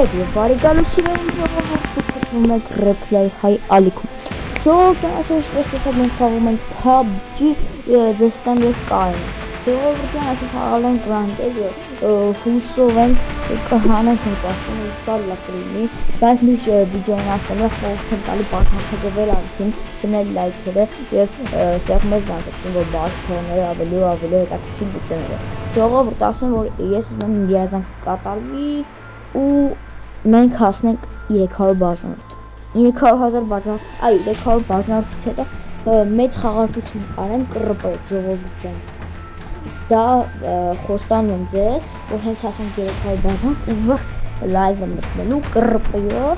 Բարև եւ բարի գալուսիներն փոխվում եք Replay High Ալիքում։ Ժողովուրդ այսպես տեսած մենք խաղում ենք PUBG The Standard Sky։ Ժողովուրդ այսօր խաղալ ենք Ranked հուսով ենք կհանենք մենք ասում ենք սա լավ կլինի, բայց միշտ վիդեոն ասել խորհուրդ եմ տալի բաժանորդել ալիքին, դնել լայքերը եւ սեղ մեզ զանգեցին որ բաժանորդները ավելի հետաքրքիր վիդեոներ։ Ժողովուրդ ասեմ որ ես ուզում եմ երազանք կատարվի ու մենք հասնենք 300 բաժանորդ 300,000 բաժանորդ, այ 300 բաժանորդից հետո մեծ խաղարկություն անեմ կռպետ ժողովուրդ ջան։ Դա խոստանում եմ ձեզ, որ հենց հասանք 300 բաժանորդ ուղիղ լայվ եմ մտնելու կռպեյով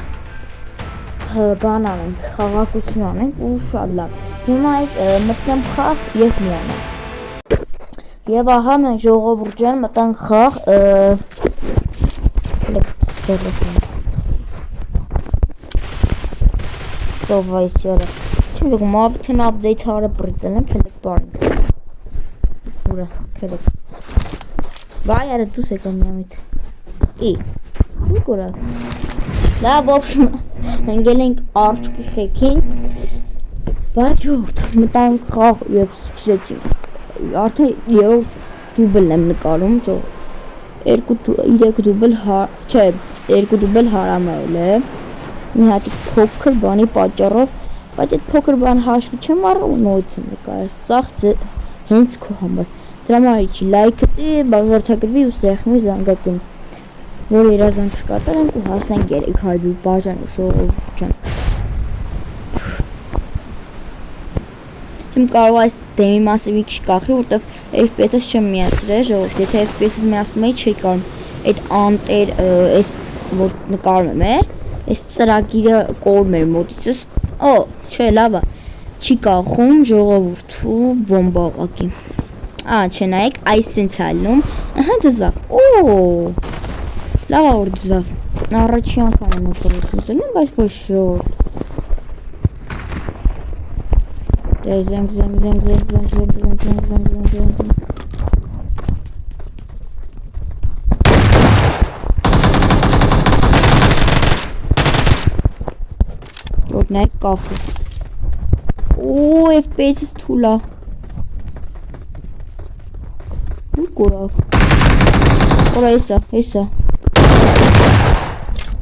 բան անենք, խաղարկություն անենք ու շատ լավ։ Հիմա այս մտնեմ խաղ եւ միանամ։ Եվ ահա մենք ժողովուրդ ջան մտանք խաղ Սովայսյալը չեմ եկում ապթեն ապդեյթ հարը բրզդել եմ կելեք բարինք ուրա կելեք վայ արը դուս եկան միամիտ ու կորա լավ ոբշմ հնգել ենք արջկի խեքին բայց ժողովուրդ մտանք խաղ և սկսեցինք արդեն երորդ դուբլն եմ նկարում երկու դուբլ հարամայել է մի հատիկ փոքր բանի պատճառով, բայց այդ փոքր բան հաշվի չեմ առել ու նորից եմ նկարել, սաղ հենց քո համար, դրա համար լայքը տի, բաժանորդագրվի ու սեղմի զանգակին, որ երազանք կատարենք ու հասնենք 300 բաժան ժողովուրդ ջան։ Չեմ կարող այս դեմի մասը մի քիչ կախի, որտեվ FPS-ս չեմ միացրել ժողովուրդ, եթե FPS-ս միացնում էի չի կարում այդ անտեր այս որ նկարում եմ Այս ծրագիրը կորում էր մոտիցս, չէ, լավա, չի կախում ժողովուրդ ու բոմբա ուղղակի, չէ նայեք, այս սենց ալնում, դզվավ, լավա որ դզվավ, առաջի անգամ եմ օգորություն տրնում, բայց ոչ ժողովուրդ, զենք, նայք կախուց FPS-ս թուլա ու կորավ կորա եսա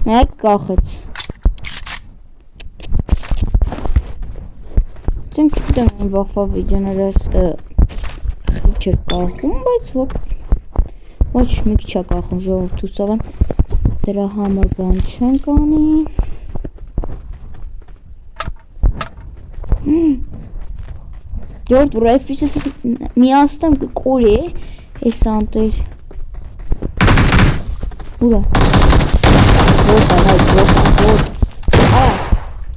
նայք կախեց չենք չգիտեմ այն վախվա վիդեոներս խիչ էր կախում, բայց ոչ մի քիչ է կախում ժողովուրդ հուսավան դրա համար բան չենք անի Դորդ որ FPS-ս միաստամ կկորի այս անտեր ուրա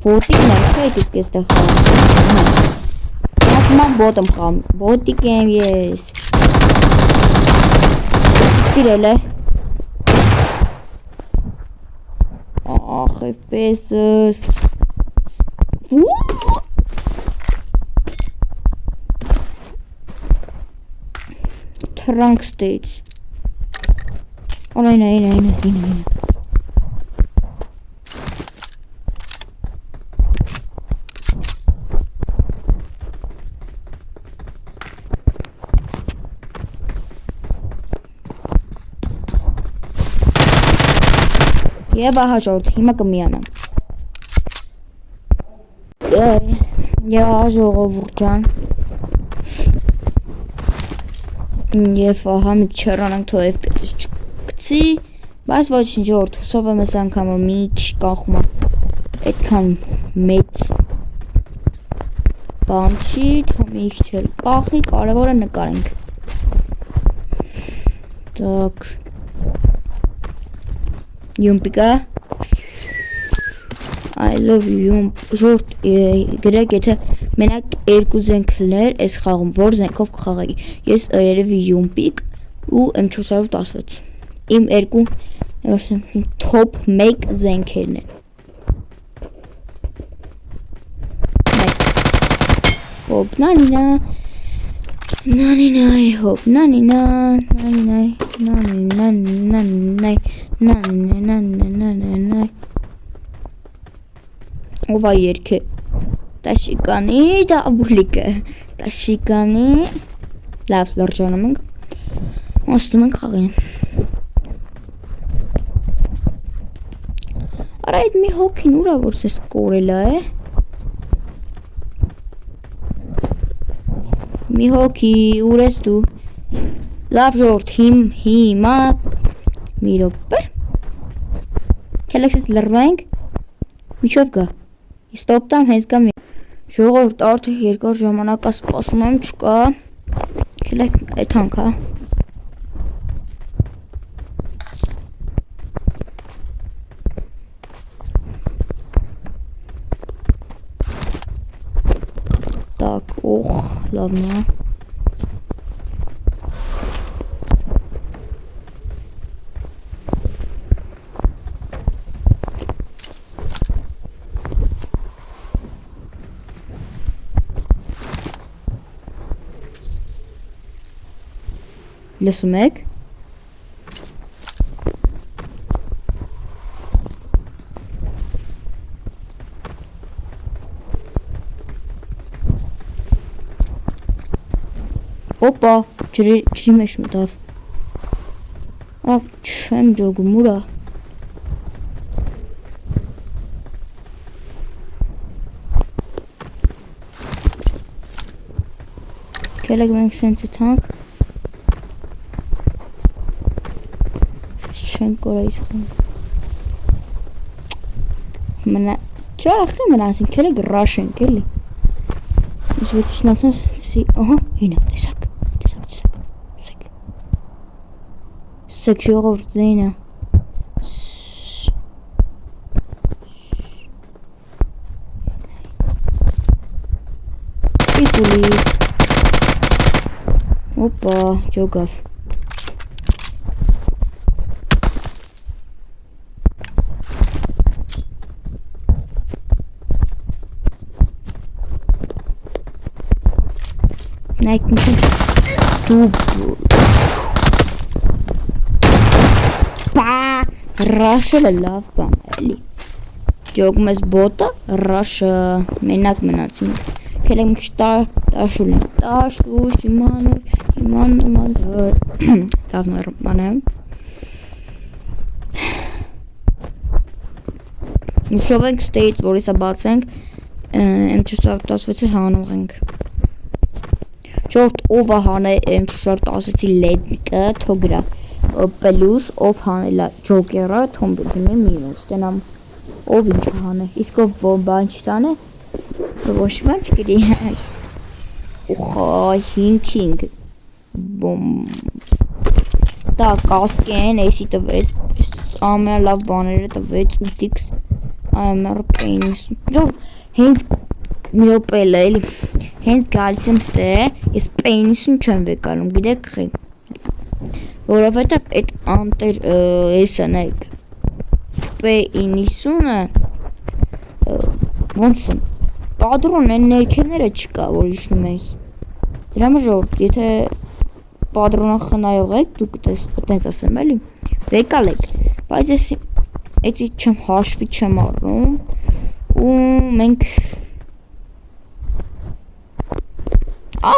բոտիկ նայք հետիք եստեղ խաղում ասման բոտ եմ խաղում բոտիկ եմ ես տիրել է ախ FPS-ս Trunk States. Aynen. Եվ ահա ժողովուրդ, հիմա կմիանամ։ Ժողովուրդ ջան։ Եվ ահա մի չերանանք թող FPS-ս չկցի, բայց ոչինչ ժողովուրդ, հուսով եմ այս անգամ որ մի քիչ կախում է այդքան մեծ բան չի, թող մի քիչ էլ կախի, կարևորը նկարենք։ Так. Յումպիկա I love you ժողովուրդ գրեք եթե մենակ երկու զենքներ այս խաղում որ զենքով կխաղայի ես երևի յումպիկ ու M416 իմ երկու top 1 զենքերն են հոպ նանինա հոպ նանինա Ով է երգը Տաշիկանի դաբուլիկը Տաշիկանի լավ լրջանում ենք Ոստում ենք խաղին Արա այդ մի հոգին ուրա որ սես կորել է Մի հոգի ուր ես դու Լավ ժորդ հիմա մի րոպե Քելեքսից լրվենք Միջով գա Ստոպ տամ հենց գամ Ժողովուրդ արդեն երկար ժամանակ է սպասում եմ չկա Քելեք այդ հանք հա Так, ох, ладно Լսում եք Օպա ջրի մեջ մտավ Ավ չեմ ջոգում ուրա Քելեք մենք սենց եթանք Չեն կորա իսկում Մնա Չար ախի մնասին քելեք ռաշ ենք էլի Իսկ որ չնացան սի Ահա հինա տեսակ Սեք ժողովուրդ զենա Պիկուլի Օպա ջոգավ Նայք միշն դուբ Ռաշելը լավ բան էլի Ջոգում ես բոտը ռաշը մենակ մնացինք Քելեք մի քիչ տաշուլ ենք Տաշտուշ իման Լավ նորմանեմ Ուշով ենք ստեից որիսա բացենք M416-ի հանող ենք Չորդ ով է հանե M416-ի լեդիկը թոգրա Պելուս ով հանելա ջոկերը թոմբիլգնի մինուս Տենամ ով ինչ հանե Իսկ ով բան չտանե Ոչ ման չկրի Ուխա հինք Բոմ Դա կասկեն էսի տվեց Ամենա լավ բաները տվեց 8x AMR պենիս Հենց միոպել է էլի Հենց գալիս եմ ստե Ես պենիսուն չեմ վեկալում գիտեք խի Որովհետև այդ անտեր էսը նայք P90-ը ոնց եմ Պատրոն են ներքևները չկա որ իշնում ես Դրա մժորդ եթե պատրոնը խնայող եք դուք տենց ասեմ էլի Վեկալ եք Բայց ես էցի չեմ հաշվի չեմ առնում ու մենք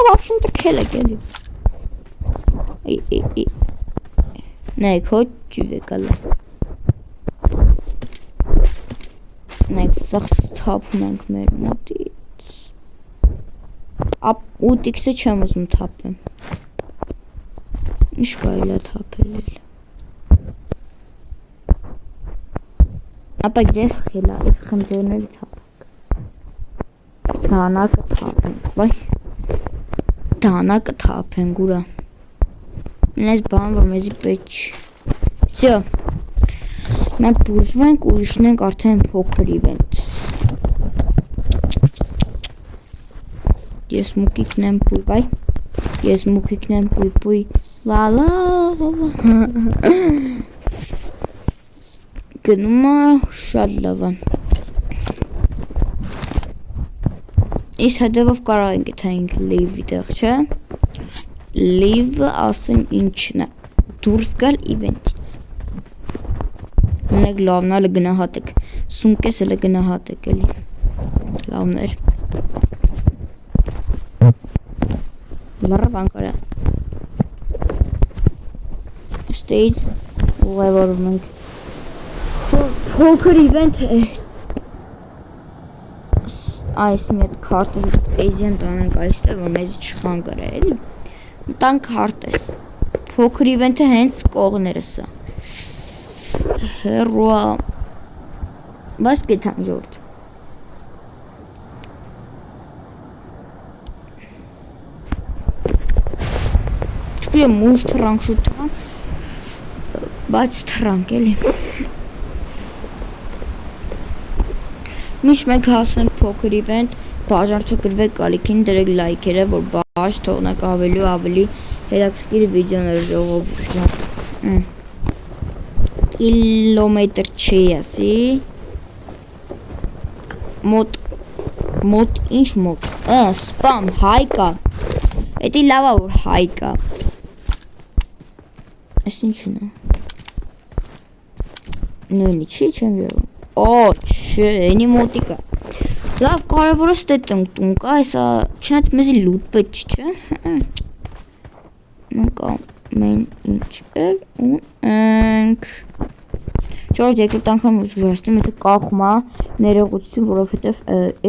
в общем-то քելեք էլի Նայք հոչ վեկալ Նայք սաղ թափում ենք մեր մոտից Ուտիքսը չեմ ուզում թափեմ Ինչ կարելի է թափել էլ Ապա գես խելա, այս խնձորները թափենք Դանակը թափենք, վայ Դանակը թափենք, ուրա Մենայց բան, որ մեզի պետք Սյո Մենք բուժվենք ու իշնենք արդեն փոքր իվենտ Ես մուկիկն եմ պույ, բայ Ես մուկիկն եմ պույ Լալա Գնում է շատ լավ է Իս հետևով կարող ենք եթայինք լիվի տեղ, չէ Լիվը ասեմ ինչն է դուրս գալ իվենտից։ Ունեք լավն ալը գնահատեք, սունկես էլը գնահատեք էլի, լավներ։ Լարավ անկարա։ Stage ուղևորում ենք։ Փոքր իվենտ է։ Այս մի հատ քարտը էզիան տանենք այստեղ, որ մեզ չխանգարի էլի։ Տան քարտես։ Փոքր իվենտը հենց կողներս է։ Հերոա բայց գտանք ժողովուրդ։ Չգիտեմ ուշ թռանք շուտ թռանք, բայց թռանք էլի։ Միշտ մենք հասնենք փոքր իվենտ, բաժանորդագրվեք ալիքին, դրեք լայքերը, որ բաժ թողնեք ավելի հետաքրքիր վիդեոներ ժողովուրդ։ Կիլոմետր չի ասի։ Մոտ ինչ մոտ։ Սպամ հայկա։ Էդի լավա որ հայկա։ Այս ինչն է։ Նույնի չի չեմ եղում։ Օ, չէ, էնի մոտիկա։ Լավ, կարևորը ստետ տնկտունք, այսա, չնայած մեզի լուտ պետք չէ։ Մենք ամեն ինչ էլ ունենք։ Չորդ երկրորդ անգամ ուզվաստում, եթե կախում է ներողություն, որովհետև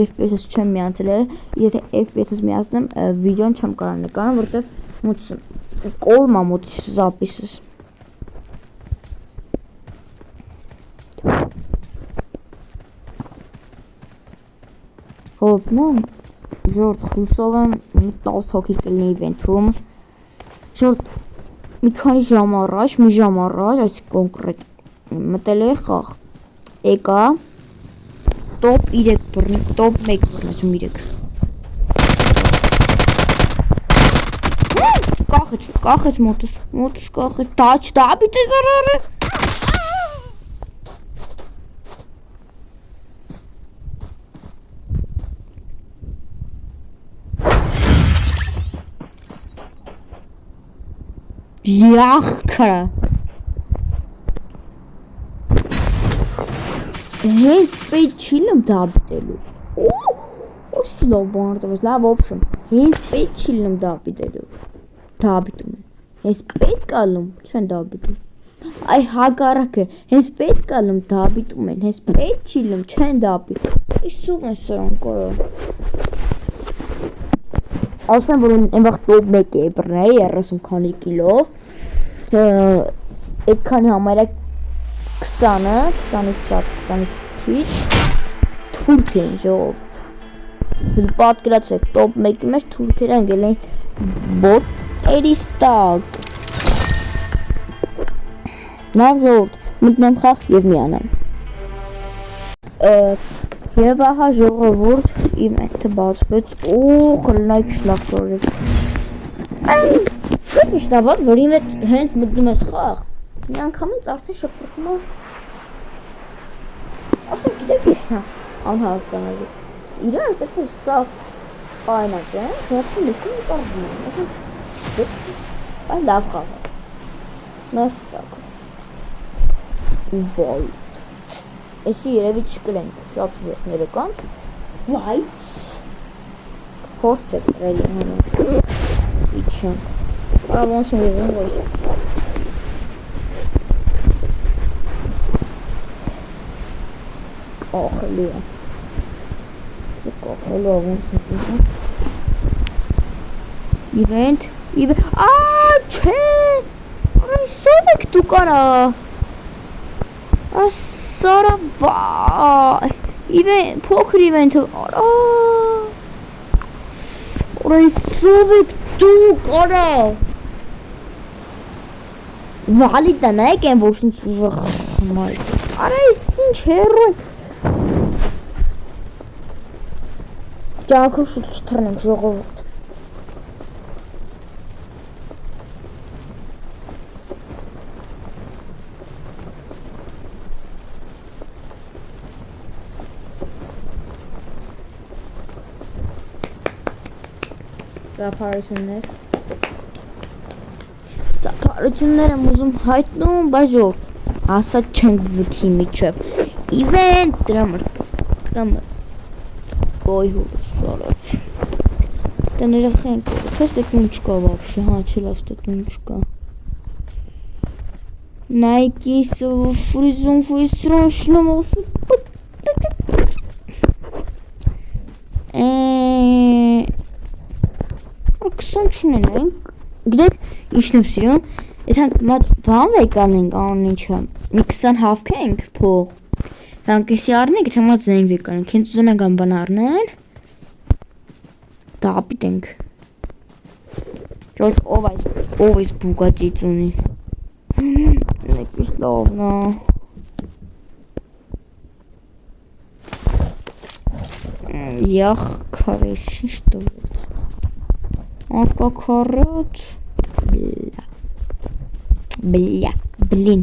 FPS-ս չեմ միացել է, եթե FPS-ս միացնեմ, վիդեոն չեմ կարող նկարել, որովհետև կորում է մոտից զապիսս։ Հոպնան, ժորդ խուսով եմ 10 հոգի կլինի իվենթում, ժորդ մի քանի ժամ առաջ, մի ժամ առաջ, այս կոնկրետ մտել է խաղ, եկա, տոպ 1 բռնացում 3 կախեց մոտս կախեց, տաչ դաբիտ է զարարը Յախքը Հենց պետք չի լում դաբիտելու Ո՞ս չի լավ բանր տվես, լավ օպշն Հենց պետք չի լում դաբիտելու Դաբիտում են Հենց պետք ալում, չեն դաբիտում Այ հակառակը, հենց պետք ալում դաբիտում են Հենց պետք չի լում, չեն դաբիտում Իսուղ են սրանք կորը Ասեմ, որ այնվաղ տոպ 1 է բռնեի 30 քանի կիլով Այդ քանի համարյա 20-ը, 20-ից շատ, 20-ից քիչ թուրք էին ժողով Պատկերացրեք, տոպ 1-ի մեջ թուրքերը ընկել էին բոտերի ստակ Լավ ժողովուրդ, մտնեմ խաղ և միանամ Եվ ահա ժողովուրդ իվենթը բացվեց խլնայք շլախ շորեց Այդ միշտավատ, որ իվենթ հենց մտնում ես խաղ Մի անգամից արդեն շպրտում է Ասեմ գիտեք իշնա անհասկանալի Իրան տեպր սաղ պայնած են, խեղցին լսին ու կարվում են Այն լավ խաղ է Մերսի սաղ Վայ Էսի երևի չկրենք, շատ վերները կան Բայց Հորց է կրելի հանում Իչանք Արավոնս եմ եզում որս է Կախելու է Կախելու ավոնց եմ եզում Իվենտ չէ Այսով եք դու կարա Սարա վայ Փոքր իվենթը Այսով եք դու կարա Վալի տնեք են ոչ ինչ ուժը խմայ Արա այս ինչ հերո Ճակով շուտ չթռնենք ժողովուրդ Ծափարություններ Բարություններ եմ ուզում հայտնում, բայց ժողովուրդ հաստատ չենք ձգի միջև event դրա համար կամ գոյհուս Տան երախենք թես դետ ինչ կա вообще, հա չի լավ դետ ինչ կա Nike фризон фристрաշնոս Արկսան չունենենք Գիտեք, իշն եմ սիրում Ես հանք մատ բան վեկան ենք անուն ինչա Մի 20 հավք ենք փող Հանք եսի արնենք, թե մատ զենք վեկան ենք Հենց ուզեն անգամ բան արնեն Da ապիտենք Ճորդ ով այս բուգատից ունի Նեկիս լավն Յախ քարես ինչ տվեց Արկա քարոտ Բլին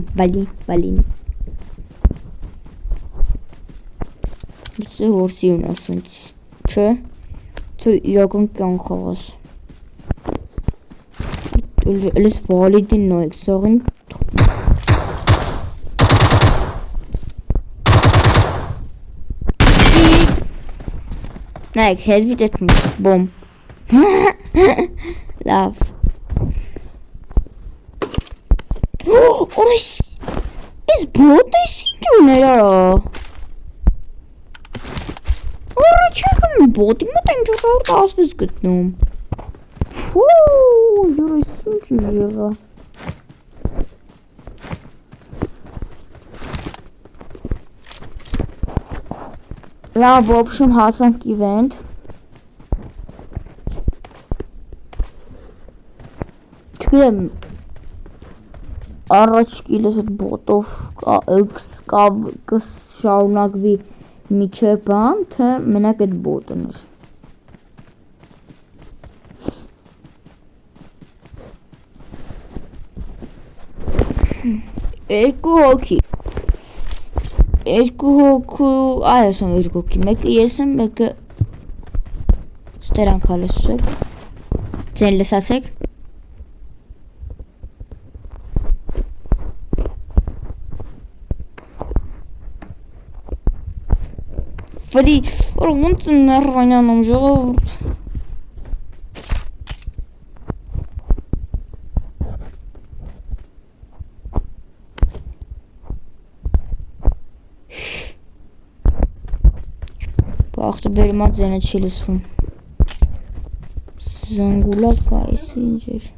Դսը հորսի ունի ասենց Չէ Თუ իրական կյանք աղաս Էլես վալիդին նոյք սաղին Նայք հեզվիտ էտմ բոմ Լավ Օրես Ես բոտ ես ինչ ուներ արա Չեկն բոտի մոտ են 416 գտնում Ֆու, յուրս ինչ եղա Լավ, в общем, հասանք event Չգիտեմ Առաջ կիլես այդ բոտով կշարունակվի միջև բան, թե մենակ այդ բոտն էր Երկու հոգի Երկու հոգու Այս եմ երկու հոգի Մեկը ես եմ, մեկը Ստերանք հալեսուսեք Ձեն լսասեք Վրի, որ ոնց են ներվանյանում ժողովուրդ Բաղթը բերիմատ ձենը չի լսվում Զանգուլակ կա այս ինչ էր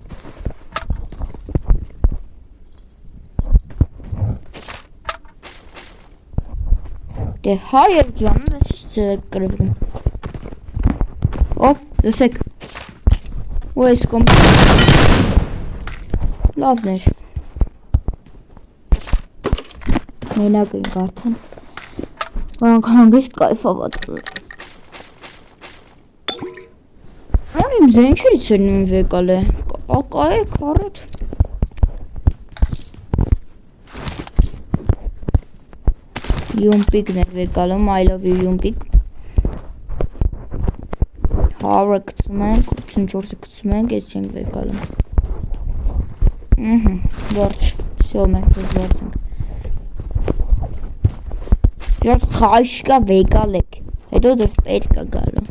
Դե հայր ջանն ես ինչ ձևեք կրվրում Օ, լսեք Ու ես կոմ Լավներ Մենակ ենք արդան Որանք հանգիստ կայֆավատ Ան իմ զենքերից էր նույն վեկալ է Ակա է կարոտ Յումպիկն է վեկալում, I love you յումպիկ Հարը կծում ենք, 84-ը կծում ենք, ես չենք վեկալում Որջ, սյո մենք վզված ենք Ժորդ խաշկա վեկալ եք, հետո դև պետք է գալու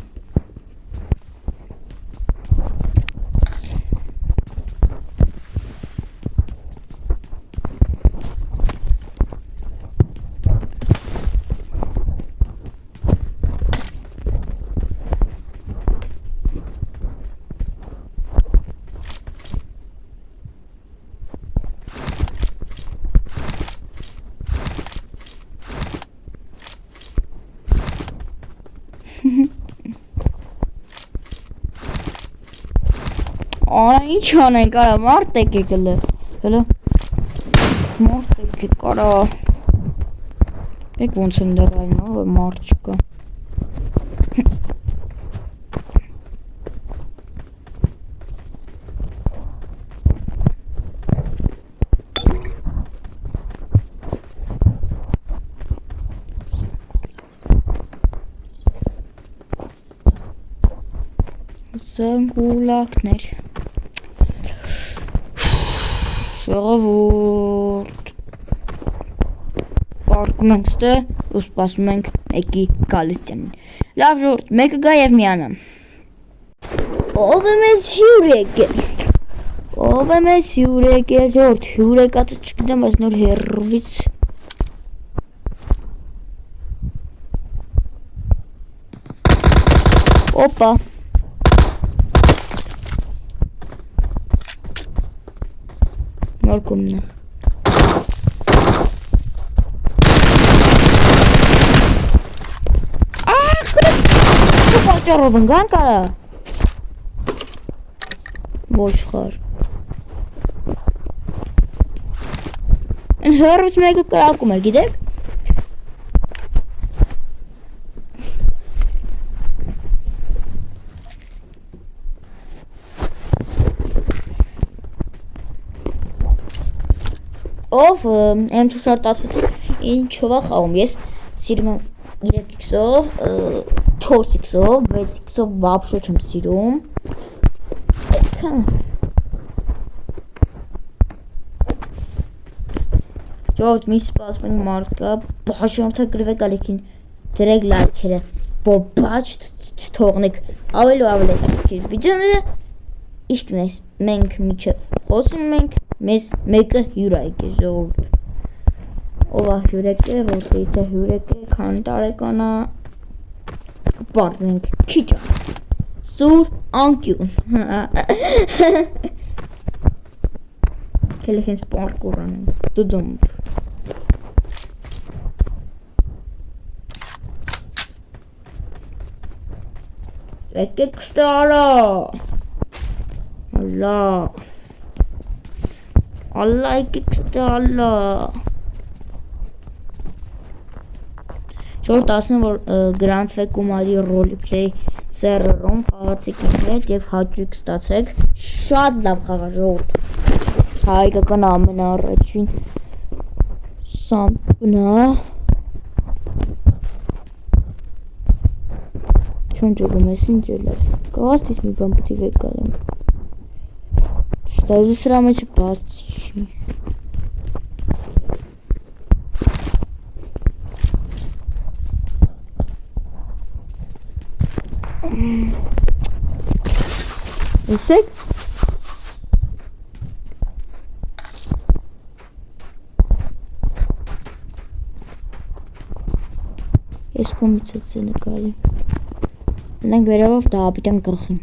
Արա ինչ անենք արա մարդ եք եկել է Հելո Մարդ եք եք արա Եք ոնց եմ դարային որ մարդ չկա Զանգուլակներ Ժողովուրդ Պարկում ենք ստե ու սպասում ենք մեկի գալստյանին Լավ ժողովուրդ մեկը գա և միանա Ով է մեզ հյուր եկել Ով է մեզ հյուր եկել ժողովուրդ հյուր եկածը չգիտեմ այս նոր հեռվից Օպա Նոր կումն է Պատճառով ընգան կարա Ոչխար Են հեռվից մեկը կրակում էր, գիտեք Ով M416 ինչով է խաղում, ես սիրում եմ 3x-ով, 4x-ով, 6x-ով վաբշո չեմ սիրում Այդքան Ճորդ մի սպասում ենք մարդկա Բաշորդագրվեք ալիքին դրեք լայքերը Որ բաչ չթողնեք Ավելի ու ավելի վիդեոները Իշտն ես մենք միջև խոսում ենք Մեզ մեկը հյուր եկել ժողովուրդ Ով է հյուր եկել, որտեղից է հյուր եկել, քանի տարեկան է Կպարտնենք քիչ է Սուր անկյուն Հելը հենց պարկուր անենք Դուդումբ Եկեք ստե ալա Ալա Ալա եկեք ստե ալա Չորդ ասում որ գրանցվեք կումարի ռոլիպլեյ սերրերում խաղացեք իմ հետ և հաճույք ստացեք շատ լավ խաղա ժողովուրդ հայկական ամենաառաջին սամպն է չոն ճոգում ես ինչ է լավ կաղաստից մի բան պտի վեկ գալենք շտազու սրա մեջը բաց չի Ուսեք Ես կոմից հետ է նկարի Նենք վերավով դապիտան կղխին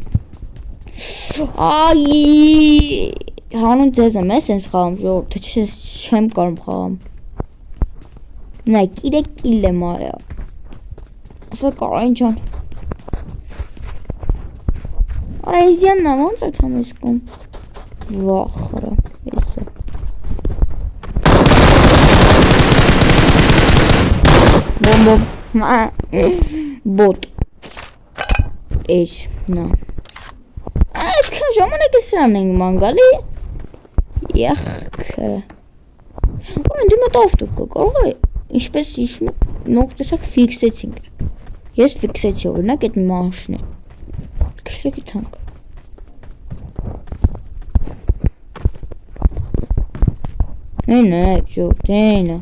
Այ Հանուն ձեզ եմ ես ենս խաղամ ժողոր Թե չեմ կարում խաղամ Նայք իրեք կիլ եմ արյա Ասա կարային չան Արայզյանն եմ ոնց այդ համես կոմ Վախրա Ես է Բոմ Բոտ Էջ նա Այսքան ժամանակ է սրան ենք մանգալի Եղքը Որն դիմը տավտուկ կա կարող է Ինչպես նող տեսակ ֆիքսեցինք Ես ֆիքսեցի օրինակ այդ մաշն է Քշլեկի թանք Հենա ճոտ հենա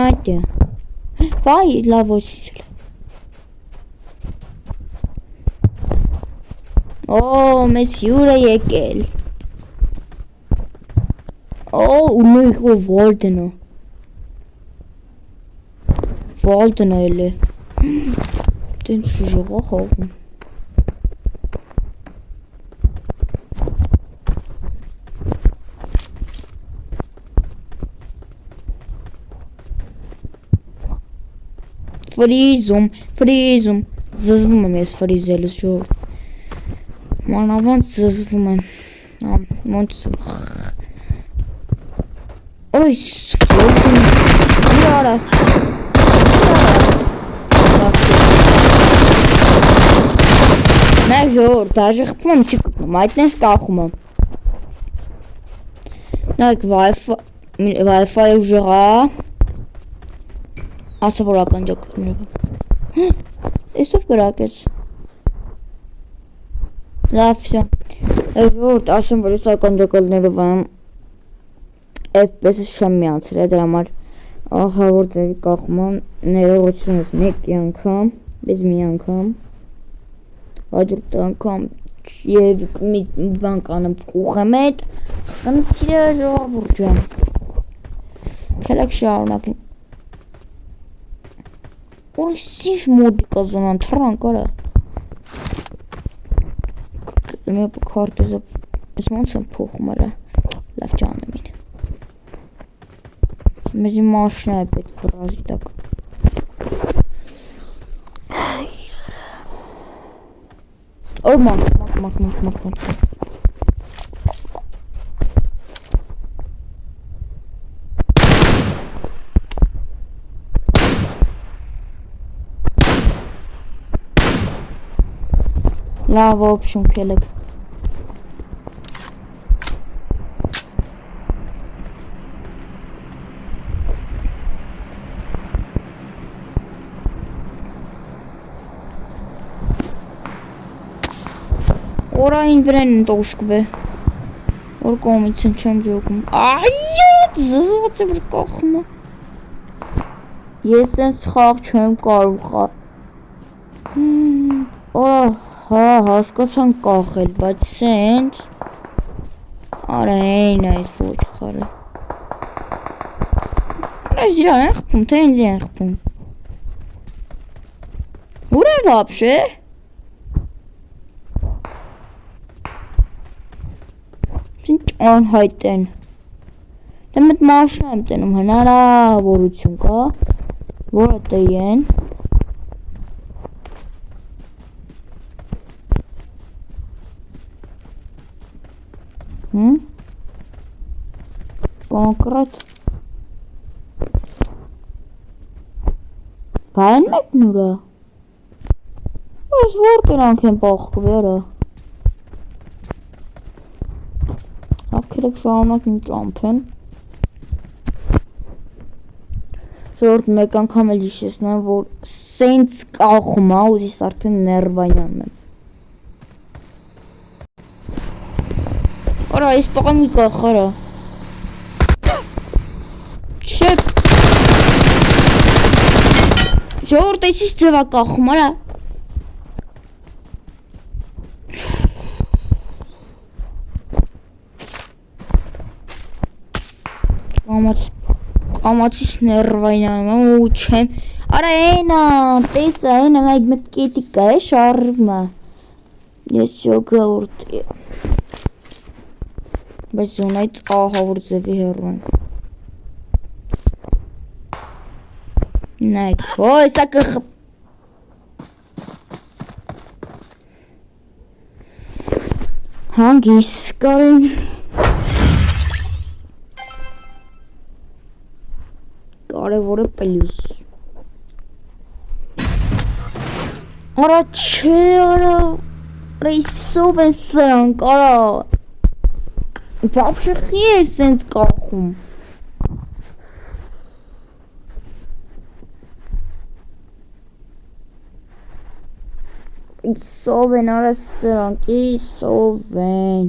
Այդյա Վայ լավ ոչ չել Օ մեզ հյուր է եկել Օ ու նույք ու Վոլդենը Վոլդենը էլ է Դեն շուժողա խաղում Ֆրիզում Զզվում եմ ես ֆրիզելս ժողովուրդ Մանավանդ զզվում եմ Ոնց Ոյ Իրա Նայ ժողովուրդ դաժը խպում եմ չի կպնում Այդն ես կախում եմ Նայք Wi-Fi ուժեղա Ասա որ ականջակները Էսով գրակեց Լավ վսյո Որ ասեմ, որ ես ականջակալներով եմ FPS-ը չեմ միացրել, դրա համար ահա որ ձևի կախում եմ, ներողություն ես մեկ անգամ, bez մի անգամ, հաջորդ անգամ երևի մի բան կանեմ կուղեմ հետ, խնդիրը ժողովուրդ ջան, քելեք շարունակենք, որ ինչ մոդիկա զոնան թռան կարա, մի քարտեզը, ես ոնց եմ փոխում արա, լավ ջանում են, մեզ իմ մաշնա է պետք ռազի տակ, Օ մակ Լավ օպշուն քելեք Օրային վրեն տոշկվե Որ կոմից եմ չեմ ջոքում Այյոտ զզված է վր կախում է Ես sense խաղ չեմ կարող Հա հասկացան կախել բայց sense Արա այն այդ ոչ խարը Արա զիրան են խպում թե ինձ են խպում Ուր է վապշե Ինչ անհայտ են Դե մետ մաշնա եմ տենում հնարավորություն կա Որը տեին Կոնկրետ Բայն մեկն ուրա Ես որ կրանք են պաղկվերը Ակերեք շարունակ իմ ճամփեն Զորդ մեկ անգամ էլ հիշեցնեմ, որ սենց կախում է, ու ես արդեն ներվայանում եմ Արա, ես պաղա մի կախարա Չէ Ժողորդ ես ձևա կախում, արա Կամացիս ներվայնանում եմ ու չեմ Արա այնա, տեսա այնա այդ մետ կետիկա է շարվում է Ես ժողորդ Բայց զոնայից ահա որ ձևի հեռու ենք Նայք, ոյ սա կխպ Հանգիս կարեն Կարևորը պլյուս Արա չէ արա Ռեյսով են սրանք արա Վապշը խի էր սենց կախում Իսով են արա սրանք Իսով են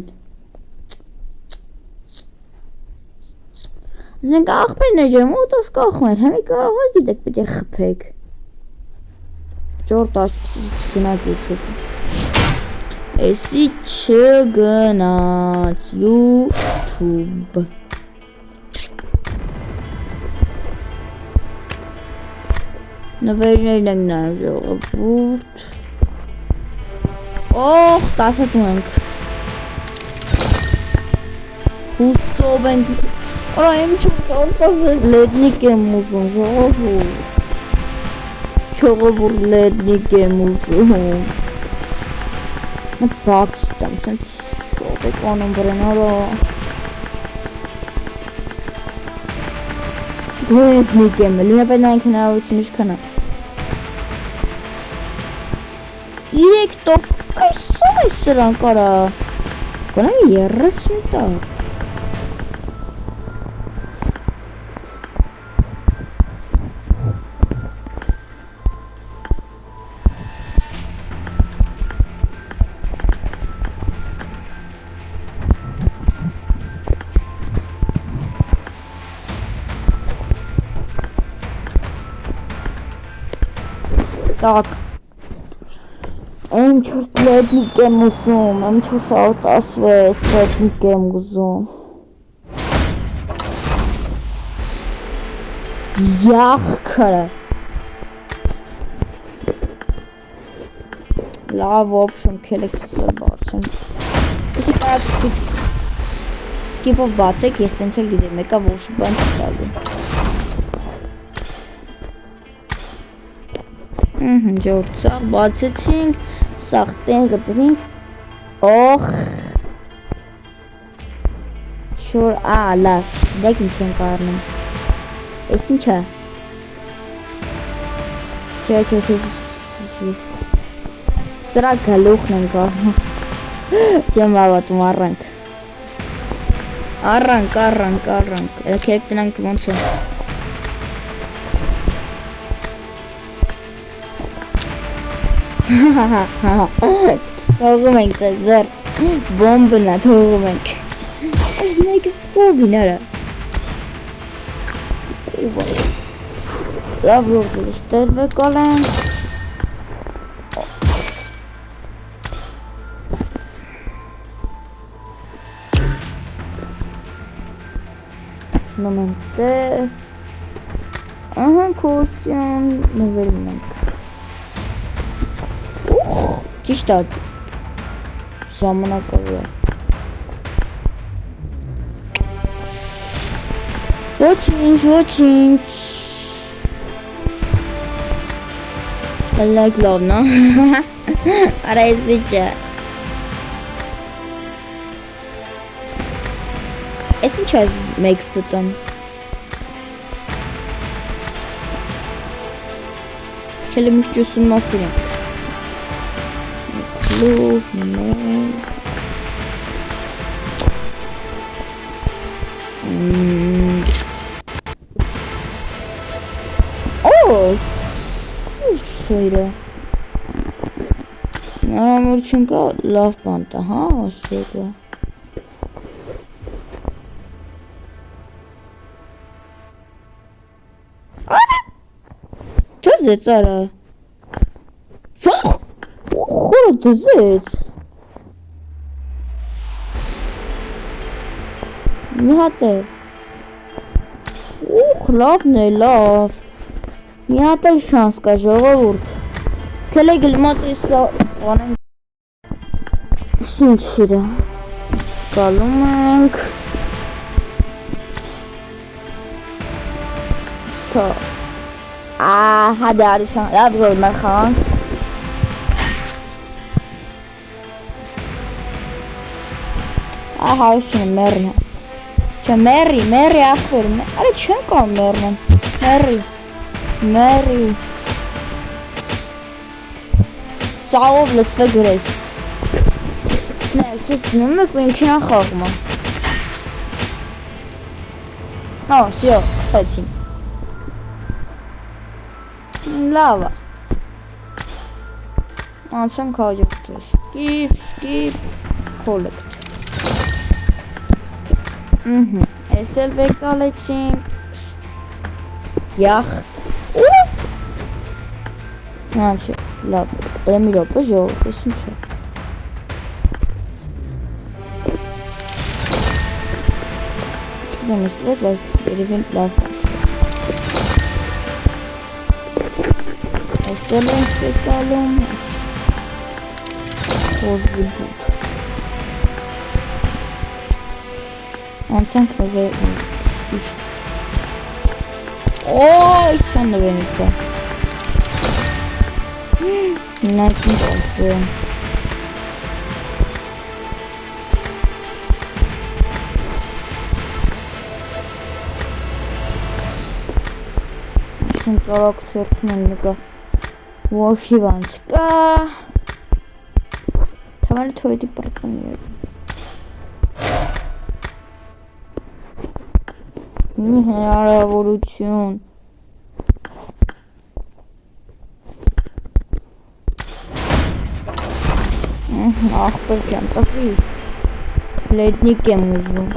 Զենք աղբերն է ջեմ, ոտոս կախում են, հեմի կարող է գիտեք պետք է խպեք Ժորդ աշկսից չգնաց YouTube Էսի չգնաց YouTube Նվերներն ենք նայում ժողովուրդ Օխ, տասատում ենք Հուսով ենք Արա եմ չորտās լեդնիկ եմ ուզում, ժողովուրդ լեդնիկ եմ ուզում Մտ բաքս տամ, սենց շոտ եք անում վրեն, արա Լեդնիկ եմ, լինապետ նայնք հնարավորություն իշքան է 3 տոպ, այսով է սրանք արա Կոնեմ 30 տակ Так. M4 լեդնիկ եմ ուզում, M416 լեդնիկ եմ ուզում։ Յախքրը։ Լավ, ոբշում քելեքսը բացեմ։ Իսկ կարաք սկիպով բացեք, ես տենց էլ գիտեմ, մեկա ոչ բան չտալու։ Ջորդ, սաղ բացեցինք, սաղ տենգը դրինք, օխ, շոր, լավ, դեք ինչ են կարնում, ես ինչ է, չէ, սրա գլուխն են կարնում, չեմ ավատում, առանք, էլք երեք տնանք ոնց են, թողում ենք ձեզ վերջ, բոմբն է թողում ենք, այս նեքս կոբին արա, լավ լորդել շտերվեկալ ենք, նոմ ենք ստեր, կոսյան, նվերում ենք, ճիշտ է, ժամանակավոր է, ոչինչ, լայք լավն է, արա ես իջը, ես ինչ այս մեկ ստան, քելը միշտ ուսումնասիր ենք, Look, man. Oh, şöyle. Yaramur çünkü laf bantı ha o şeyde. Tüzet ara. What is it? Միհատը լավն է, լավ միհատ էլ շանս կա ժողովուրդ քելե գլմատի սա ինչ շիրը գալում ենք ստո հադե արիշան լավ ժոր մեր խանք հարուսին մերն է Չէ, մերի ախվեր, արի չեմ կամ մերն եմ, մերի Սաղով լծվե գրես Ներ, սուս նում եք ինքին ան խաղում եմ Հա, սյո, խեցին Լավ է Անցանք հաջակտը, սկիպ, կոլեկտ Ես էլ վեկալեցինք Յախ Չէ, լավ, մի ռոպե ժողովուրդ, ես ինչ է Չգիտեմ ըստվեց, բայց երևին լավ Ես էլ ենք վեկալում Խոզվի բուտ Անցանք նվեր Այսան նվերնիկ կա Նայքին բաստը Այսան ծարակ ծերքն են նկա Ոհի բան չկա Թավալի թոյդի պրծան յոտ Մի հնարավորություն Ախպեր կյան տպի Լեդնիկ եմ ուզում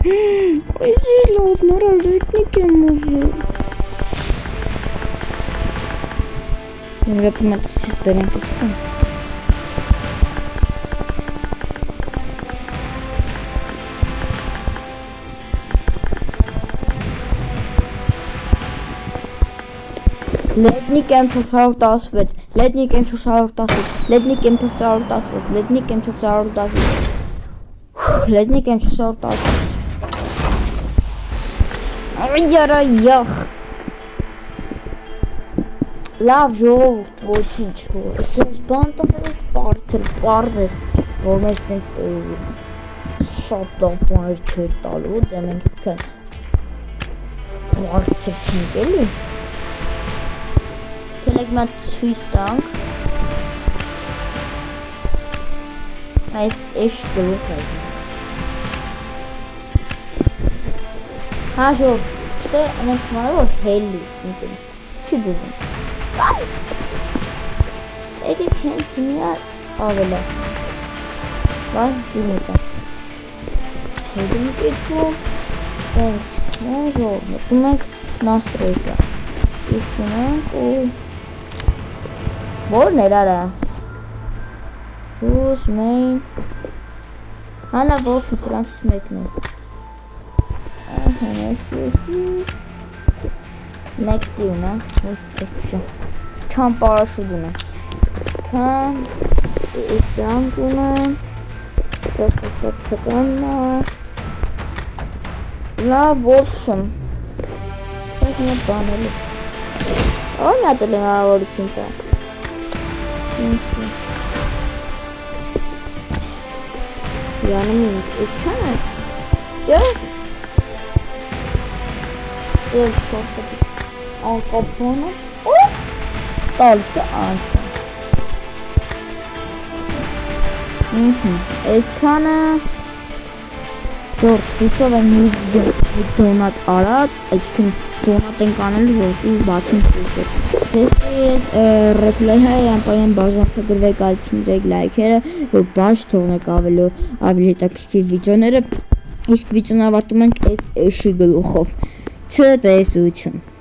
Այս լավ նորալ ռետնիկ եմ ուզում։ Նրա պմատիսից բերենք իսկում։ Լետնիկ եմ 416, լետնիկ եմ 416, լետնիկ եմ 416, լետնիկ եմ 416, լետնիկ եմ 416, այյարա յախ, լավ ժողովուրդ ոչինչ, ես բան տվեց պարզ էր, որ մեզ տենց շատ տապաներ չեր տալու, դե մենք կն բարձր չնք էլի, Կելեք մատ ցույց տանք այս էշ գլուխ է Հա ժորդ Ստե անենք սմանը որ հելի սինտել Չի դուզում Եկեք հենց միար ավելաս Բայց զինետա Հելին կիթում Տենքս նեն ժորդ Մտում ենք նաստրոյկա Իսկ ունենք ու Որն էր արա Հուս մեին Հանա ողջն սրանցից մեկն է Նեքսի ունա Սկան պարաշուտ ունա Սկան Սրանք ունա Սրանք չկաննա Լավ ողջն Սրանք ունա բանելի Ո՞ն ատել եմ ավորություն տա Ինչի Յանում ինք Իսկան է Եվ Եվ չորսը Անկապոնը Օ Տալսը անցը Իսկանը Ժորդ հուսով են նույս դոնատ արած Այսքն դոնատ ենք անել որ ու բացին հուսով Ձեզ ես ռեպլեյ հայ անպայան բաժանորդագրվեք ալքինդրեք լայքերը որ բաշ թողնեք ավելի հետաքրքիր վիդեոները իսկ վիդեոն ավարտում ենք այս էշի գլուխով Չտեսություն